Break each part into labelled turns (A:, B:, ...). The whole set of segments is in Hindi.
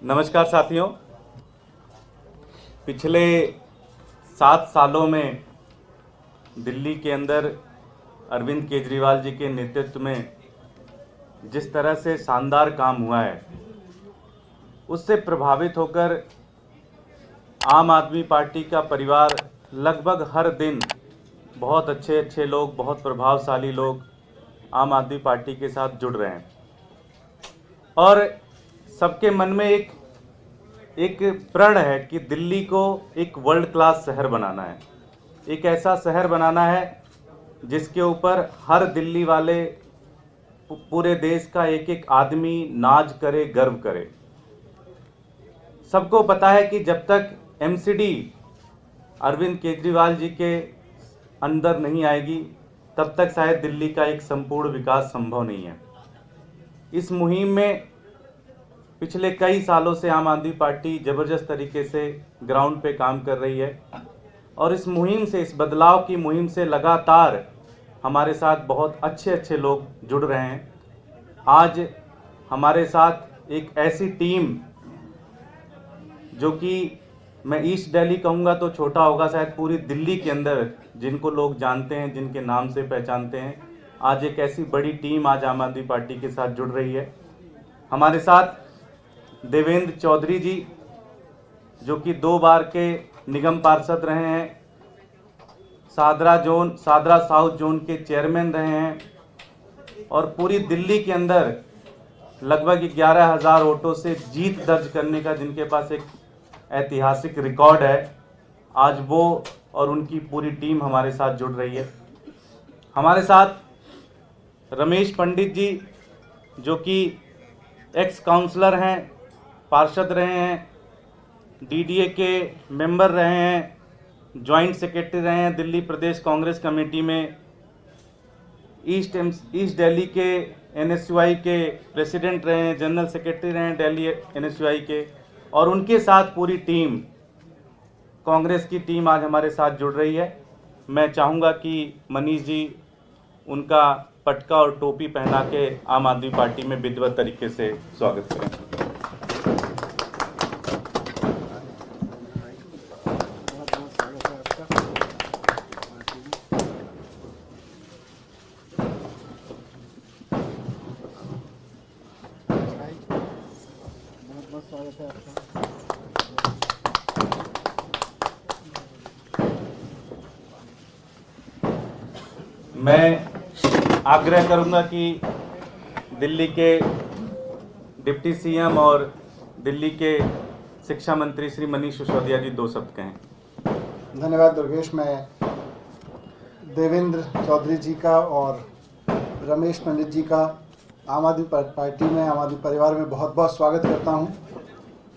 A: नमस्कार साथियों। पिछले 7 सालों में दिल्ली के अंदर अरविंद केजरीवाल जी के नेतृत्व में जिस तरह से शानदार काम हुआ है, उससे प्रभावित होकर आम आदमी पार्टी का परिवार लगभग हर दिन बहुत अच्छे लोग, बहुत प्रभावशाली लोग आम आदमी पार्टी के साथ जुड़ रहे हैं और सबके मन में एक प्रण है कि दिल्ली को एक वर्ल्ड क्लास शहर बनाना है, एक ऐसा शहर बनाना है जिसके ऊपर हर दिल्ली वाले, पूरे देश का एक एक आदमी नाज करे, गर्व करे। सबको पता है कि जब तक एमसीडी अरविंद केजरीवाल जी के अंदर नहीं आएगी, तब तक शायद दिल्ली का एक संपूर्ण विकास संभव नहीं है। इस मुहिम में पिछले कई सालों से आम आदमी पार्टी ज़बरदस्त तरीके से ग्राउंड पे काम कर रही है और इस मुहिम से, इस बदलाव की मुहिम से लगातार हमारे साथ बहुत अच्छे लोग जुड़ रहे हैं। आज हमारे साथ एक ऐसी टीम जो कि मैं ईस्ट दिल्ली कहूँगा तो छोटा होगा, शायद पूरी दिल्ली के अंदर जिनको लोग जानते हैं, जिनके नाम से पहचानते हैं, आज एक ऐसी बड़ी टीम आज आम आदमी पार्टी के साथ जुड़ रही है। हमारे साथ देवेंद्र चौधरी जी, जो कि 2 बार के निगम पार्षद रहे हैं, सादरा साउथ जोन के चेयरमैन रहे हैं और पूरी दिल्ली के अंदर लगभग 11,000 वोटों से जीत दर्ज करने का जिनके पास एक ऐतिहासिक रिकॉर्ड है, आज वो और उनकी पूरी टीम हमारे साथ जुड़ रही है। हमारे साथ रमेश पंडित जी, जो कि एक्स काउंसलर हैं, पार्षद रहे हैं, डीडीए के मेंबर रहे हैं, जॉइंट सेक्रेटरी रहे हैं दिल्ली प्रदेश कांग्रेस कमेटी में, ईस्ट दिल्ली के एनएसयूआई के प्रेसिडेंट रहे हैं, जनरल सेक्रेटरी रहे हैं दिल्ली एनएसयूआई के, और उनके साथ पूरी टीम, कांग्रेस की टीम आज हमारे साथ जुड़ रही है। मैं चाहूँगा कि मनीष जी उनका पटका और टोपी पहना के आम आदमी पार्टी में विधिवत तरीके से स्वागत करें।
B: स्वागत है आपका।
A: मैं आग्रह करूंगा कि दिल्ली के डिप्टी सीएम और दिल्ली के शिक्षा मंत्री श्री मनीष सिसोदिया जी 2 शब्द कहें।
B: धन्यवाद दुर्गेश। मैं देवेंद्र चौधरी जी का और रमेश पंडित जी का आम आदमी पार्टी में, आम आदमी परिवार में बहुत बहुत स्वागत करता हूं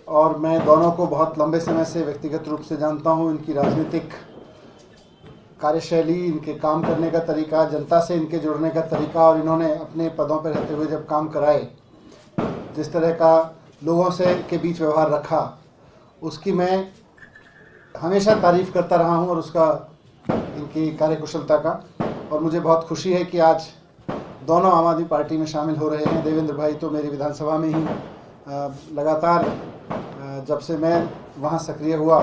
B: और मैं दोनों को बहुत लंबे समय से व्यक्तिगत रूप से जानता हूं। इनकी राजनीतिक कार्यशैली, इनके काम करने का तरीका, जनता से इनके जुड़ने का तरीका और इन्होंने अपने पदों पर रहते हुए जब काम कराए, जिस तरह का लोगों से के बीच व्यवहार रखा, उसकी मैं हमेशा तारीफ़ करता रहा हूं और उसका, इनकी कार्यकुशलता का। और मुझे बहुत खुशी है कि आज दोनों आम आदमी पार्टी में शामिल हो रहे हैं। देवेंद्र भाई तो मेरी विधानसभा में ही लगातार जब से मैं वहाँ सक्रिय हुआ,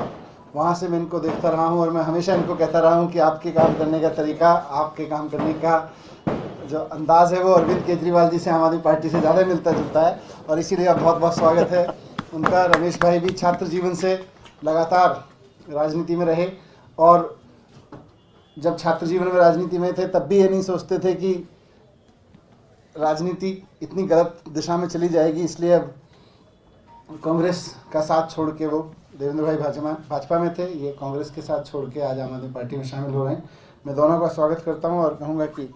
B: वहाँ से मैं इनको देखता रहा हूँ और मैं हमेशा इनको कहता रहा हूँ कि आपके काम करने का तरीका, आपके काम करने का जो अंदाज़ है वो अरविंद केजरीवाल जी से, आम आदमी पार्टी से ज़्यादा मिलता जुलता है और इसीलिए अब बहुत बहुत स्वागत है उनका। रमेश भाई भी छात्र जीवन से लगातार राजनीति में रहे और जब छात्र जीवन में राजनीति में थे तब भी ये नहीं सोचते थे कि राजनीति इतनी गलत दिशा में चली जाएगी, इसलिए अब कांग्रेस का साथ छोड़ के, वो देवेंद्र भाई भाजपा में थे, ये कांग्रेस के साथ छोड़ के आज आम आदमी पार्टी में शामिल हो रहे हैं। मैं दोनों का स्वागत करता हूं और कहूंगा कि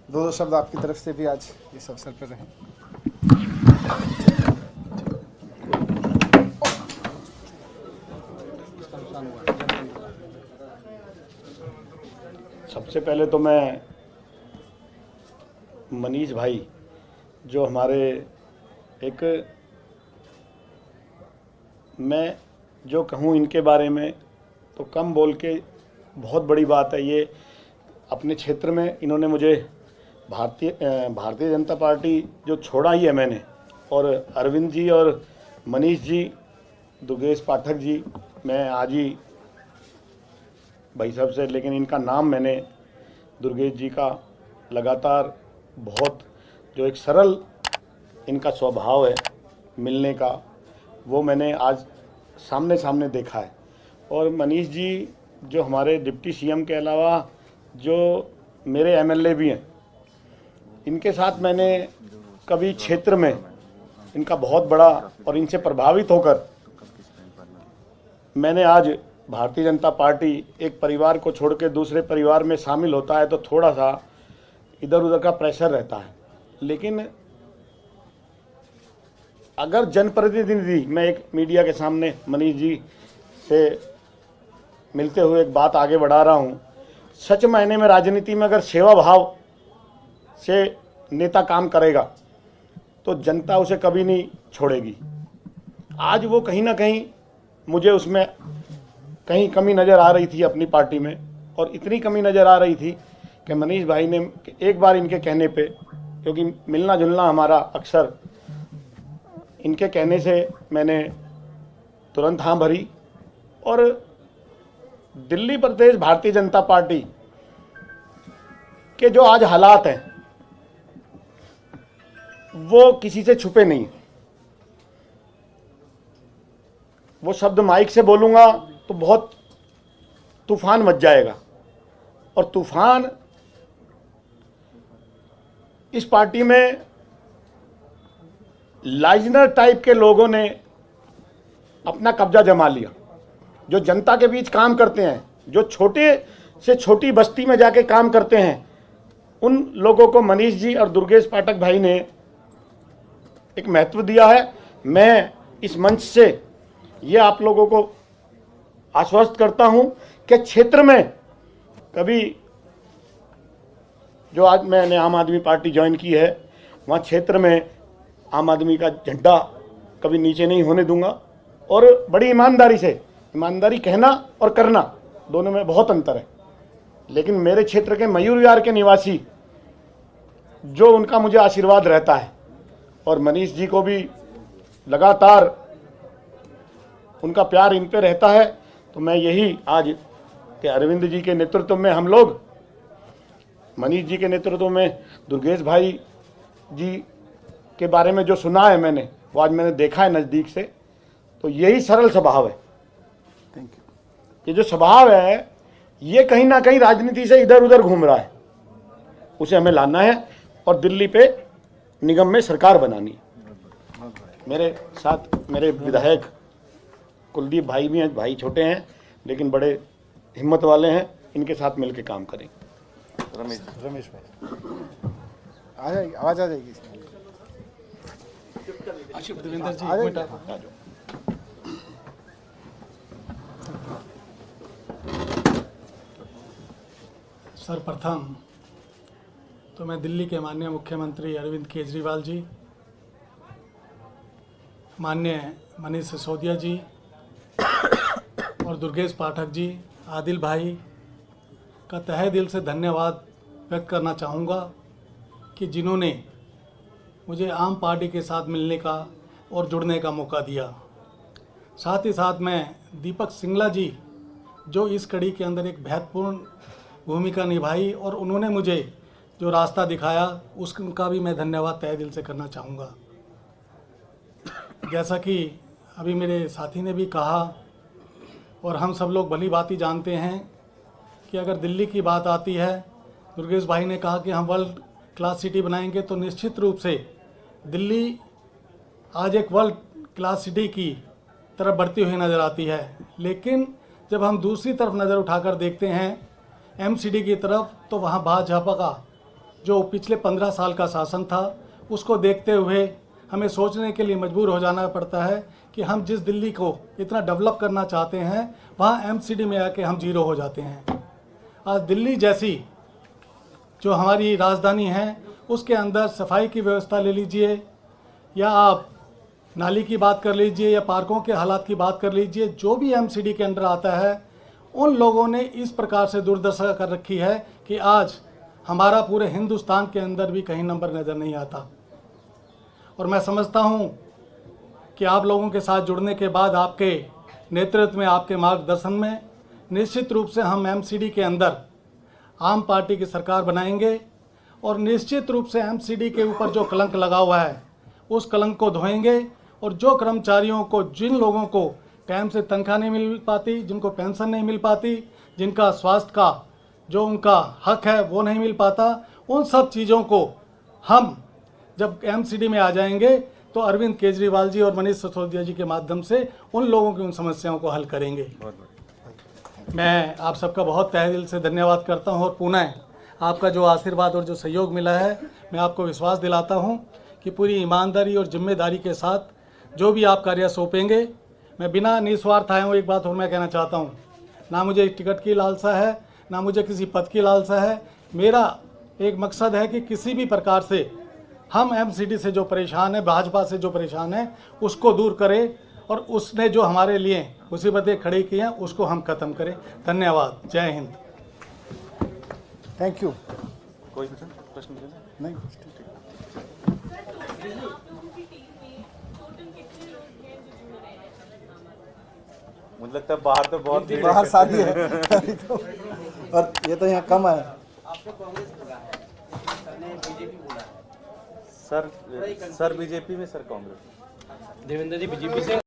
B: 2 शब्द आपकी तरफ से भी आज इस अवसर पर रहें।
C: सबसे पहले तो मैं मनीष भाई, जो हमारे एक, मैं जो कहूँ इनके बारे में तो कम बोल के बहुत बड़ी बात है। ये अपने क्षेत्र में इन्होंने मुझे भारतीय जनता पार्टी जो छोड़ा ही है मैंने, और अरविंद जी और मनीष जी दुर्गेश पाठक जी, मैं आज ही भाई साहब से, लेकिन इनका नाम मैंने दुर्गेश जी का लगातार बहुत जो एक सरल इनका स्वभाव है मिलने का, वो मैंने आज सामने सामने देखा है। और मनीष जी जो हमारे डिप्टी सीएम के अलावा जो मेरे एमएलए भी हैं, इनके साथ मैंने कभी क्षेत्र में इनका बहुत बड़ा और इनसे प्रभावित होकर मैंने आज भारतीय जनता पार्टी एक परिवार को छोड़ के दूसरे परिवार में शामिल होता है तो थोड़ा सा इधर उधर का प्रेशर रहता है। लेकिन अगर जनप्रतिनिधि, मैं एक मीडिया के सामने मनीष जी से मिलते हुए एक बात आगे बढ़ा रहा हूँ, सच मायने में राजनीति में अगर सेवा भाव से नेता काम करेगा तो जनता उसे कभी नहीं छोड़ेगी। आज वो कहीं ना कहीं मुझे उसमें कहीं कमी नज़र आ रही थी अपनी पार्टी में, और इतनी कमी नज़र आ रही थी कि मनीष भाई ने एक बार इनके कहने पे, क्योंकि मिलना जुलना हमारा अक्सर, इनके कहने से मैंने तुरंत हाँ भरी। और दिल्ली प्रदेश भारतीय जनता पार्टी के जो आज हालात हैं वो किसी से छुपे नहीं। वो शब्द माइक से बोलूंगा तो बहुत तूफान मच जाएगा, और तूफान इस पार्टी में लाइजनर टाइप के लोगों ने अपना कब्जा जमा लिया, जो जनता के बीच काम करते हैं, जो छोटे से छोटी बस्ती में जाके काम करते हैं, उन लोगों को मनीष जी और दुर्गेश पाठक भाई ने एक महत्व दिया है। मैं इस मंच से ये आप लोगों को आश्वस्त करता हूं कि क्षेत्र में कभी, जो आज मैंने आम आदमी पार्टी ज्वाइन की है, वहाँ क्षेत्र में आम आदमी का झंडा कभी नीचे नहीं होने दूंगा। और बड़ी ईमानदारी से, ईमानदारी कहना और करना दोनों में बहुत अंतर है, लेकिन मेरे क्षेत्र के मयूर विहार के निवासी जो उनका मुझे आशीर्वाद रहता है, और मनीष जी को भी लगातार उनका प्यार इन पे रहता है, तो मैं यही आज के अरविंद जी के नेतृत्व में हम लोग, मनीष जी के नेतृत्व में, दुर्गेश भाई जी के बारे में जो सुना है मैंने, वो आज मैंने देखा है नज़दीक से, तो यही सरल स्वभाव है। Thank you. ये जो स्वभाव है ये कहीं ना कहीं राजनीति से इधर उधर घूम रहा है, उसे हमें लाना है और दिल्ली पे निगम में सरकार बनानी। मेरे साथ मेरे विधायक कुलदीप भाई भी हैं, भाई छोटे हैं लेकिन बड़े हिम्मत वाले हैं, इनके साथ मिलकर काम करें।
B: रमेश भाई आ जाएगी, आवाज आ जाएगी।
D: देवेंद्र जी,
B: आ जाएगी।
D: सर्वप्रथम तो मैं दिल्ली के माननीय मुख्यमंत्री अरविंद केजरीवाल जी, माननीय मनीष सिसोदिया जी और दुर्गेश पाठक जी, आदिल भाई का तहे दिल से धन्यवाद व्यक्त करना चाहूँगा कि जिन्होंने मुझे आम पार्टी के साथ मिलने का और जुड़ने का मौका दिया। साथ ही साथ मैं दीपक सिंगला जी, जो इस कड़ी के अंदर एक महत्वपूर्ण भूमिका निभाई और उन्होंने मुझे जो रास्ता दिखाया, उसका भी मैं धन्यवाद तहे दिल से करना चाहूँगा। जैसा कि अभी मेरे साथी ने भी कहा और हम सब लोग भली भांति जानते हैं कि अगर दिल्ली की बात आती है, दुर्गेश भाई ने कहा कि हम वर्ल्ड क्लास सिटी बनाएंगे, तो निश्चित रूप से दिल्ली आज एक वर्ल्ड क्लास सिटी की तरफ बढ़ती हुई नज़र आती है। लेकिन जब हम दूसरी तरफ नज़र उठाकर देखते हैं एमसीडी की तरफ, तो वहाँ भाजपा का जो पिछले 15 साल का शासन था, उसको देखते हुए हमें सोचने के लिए मजबूर हो जाना पड़ता है कि हम जिस दिल्ली को इतना डेवलप करना चाहते हैं, वहाँ एमसीडी में आके हम जीरो हो जाते हैं। आज दिल्ली जैसी जो हमारी राजधानी है, उसके अंदर सफाई की व्यवस्था ले लीजिए, या आप नाली की बात कर लीजिए, या पार्कों के हालात की बात कर लीजिए, जो भी एमसीडी के अंदर आता है, उन लोगों ने इस प्रकार से दुर्दशा कर रखी है कि आज हमारा पूरे हिंदुस्तान के अंदर भी कहीं नंबर नज़र नहीं आता। और मैं समझता हूँ कि आप लोगों के साथ जुड़ने के बाद आपके नेतृत्व में, आपके मार्गदर्शन में निश्चित रूप से हम एमसीडी के अंदर आम पार्टी की सरकार बनाएंगे और निश्चित रूप से एमसीडी के ऊपर जो कलंक लगा हुआ है उस कलंक को धोएंगे। और जो कर्मचारियों को, जिन लोगों को टाइम से तनख्वाह नहीं मिल पाती, जिनको पेंशन नहीं मिल पाती, जिनका स्वास्थ्य का जो उनका हक है वो नहीं मिल पाता, उन सब चीज़ों को हम जब एमसीडी में आ जाएंगे तो अरविंद केजरीवाल जी और मनीष सिसोदिया जी के माध्यम से उन लोगों की उन समस्याओं को हल करेंगे। मैं आप सबका बहुत तहे दिल से धन्यवाद करता हूं और पुनः आपका जो आशीर्वाद और जो सहयोग मिला है, मैं आपको विश्वास दिलाता हूं कि पूरी ईमानदारी और जिम्मेदारी के साथ जो भी आप कार्य सौंपेंगे, मैं बिना निस्वार्थ आया हूँ। एक बात और मैं कहना चाहता हूँ, ना मुझे टिकट की लालसा है, ना मुझे किसी पद की लालसा है। मेरा एक मकसद है कि किसी भी प्रकार से हम एमसीडी से जो परेशान है, भाजपा से जो परेशान है, उसको दूर करें और उसने जो हमारे लिए मुसीबतें खड़ी की हैं उसको हम ख़त्म करें। धन्यवाद। जय हिंद।
B: Thank you.
A: कोई प्रश्न
B: नहीं,
A: मुझे लगता है बाहर तो बहुत भीड़ है।
B: बाहर शादी है अभी तो, और ये तो यहाँ कम है।
A: सर बीजेपी में, सर कांग्रेस।
E: देवेंद्र जी बीजेपी से